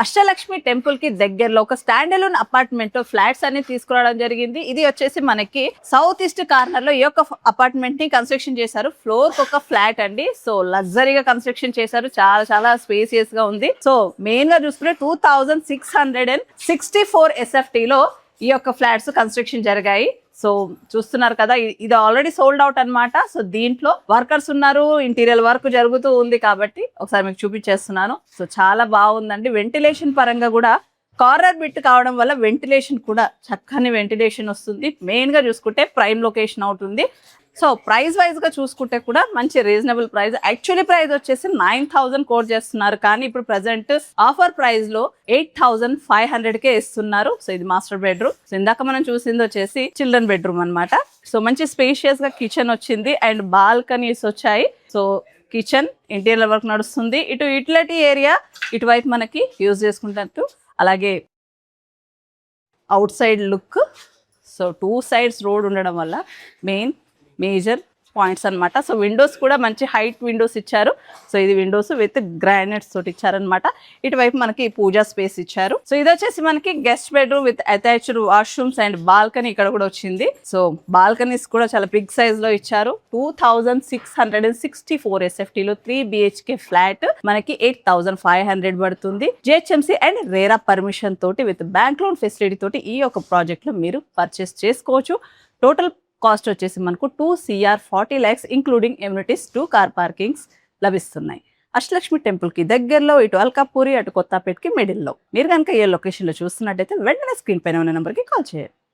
Ashtalakshmi temple కి దగ్గరలో ఒక స్టాండ్ అలోన్ అపార్ట్మెంట్ ఫ్లాట్స్ అన్ని తీసుకురావడం జరిగింది. ఇది వచ్చేసి మనకి సౌత్ ఈస్ట్ కార్నర్ లో ఈ యొక్క అపార్ట్మెంట్ ని కన్స్ట్రక్షన్ చేశారు. ఫ్లోర్ ఒక ఫ్లాట్ అండి. సో లగ్జరీగా కన్స్ట్రక్షన్ చేశారు. చాలా చాలా స్పేసియస్ గా ఉంది. సో మెయిన్ గా చూసుకుంటే 2664 SFT లో ఈ యొక్క ఫ్లాట్స్ కన్స్ట్రక్షన్ జరిగాయి. సో చూస్తున్నారు కదా, ఇది ఆల్రెడీ సోల్డ్ అవుట్ అన్నమాట. సో దీంట్లో వర్కర్స్ ఉన్నారు, ఇంటీరియర్ వర్క్ జరుగుతూ ఉంది కాబట్టి ఒకసారి మీకు చూపించేస్తున్నాను. సో చాలా బాగుందండి. వెంటిలేషన్ పరంగా కూడా కార్నర్ బిట్ కావడం వల్ల వెంటిలేషన్ కూడా చక్కని వెంటిలేషన్ వస్తుంది. మెయిన్ గా చూసుకుంటే ప్రైమ్ లొకేషన్ అవుతుంది. సో ప్రైస్ వైజ్ గా చూసుకుంటే కూడా మంచి రీజనబుల్ ప్రైస్. యాక్చువల్లీ ప్రైస్ వచ్చేసి 9000 కోట్ చేస్తున్నారు, కానీ ఇప్పుడు ప్రెసెంట్ ఆఫర్ ప్రైస్ లో 8500 కే ఇస్తున్నారు. సో ఇది మాస్టర్ బెడ్రూమ్. సో ఇందాక మనం చూసింది వచ్చేసి చిల్డ్రన్ బెడ్రూమ్ అన్నమాట. సో మంచి స్పేషియస్ గా కిచెన్ వచ్చింది అండ్ బాల్కనీస్ వచ్చాయి. సో కిచెన్ ఇంటీరియర్ వర్క్ నడుస్తుంది. ఇటు యూటిలిటీ ఏరియా ఇటువైపు మనకి యూజ్ చేసుకుంటూ, అలాగే out side look. So 2 sides road ఉండడం వల్ల మేజర్ పాయింట్స్ అన్నమాట. సో విండోస్ కూడా మంచి హైట్ విండోస్ ఇచ్చారు. సో ఇది విండోస్ విత్ గ్రానైట్స్ తోటి ఇచ్చారనమాట. ఇటువైపు మనకి పూజా స్పేస్ ఇచ్చారు. సో ఇది వచ్చేసి మనకి guest bedroom with attached washrooms and balcony ఇక్కడ కూడా వచ్చింది. సో బాల్కనీస్ కూడా చాలా బిగ్ సైజ్ లో ఇచ్చారు. 2664 SFT లో 3 BHK ఫ్లాట్ మనకి 8500 పడుతుంది. GHMC అండ్ రేరా పర్మిషన్ తోటి విత్ బ్యాంక్ లోన్ ఫెసిలిటీ తోటి ఈ యొక్క ప్రాజెక్ట్ లో మీరు పర్చేస్ చేసుకోవచ్చు. టోటల్ కాస్ట్ వచ్చేసి మనకు 2 CR 40 lakhs including amenities 2 car parkings లభిస్తున్నాయి. అష్టలక్ష్మి టెంపుల్ కి దగ్గరలో, ఇటు అల్కాపూరి అటు కొత్తపేటకి మిడిల్లో. మీరు కనుక ఏ లొకేషన్ లో చూస్తున్నట్టయితే వెంటనే స్క్రీన్ పైన ఉన్న నెంబర్కి కాల్ చేయండి.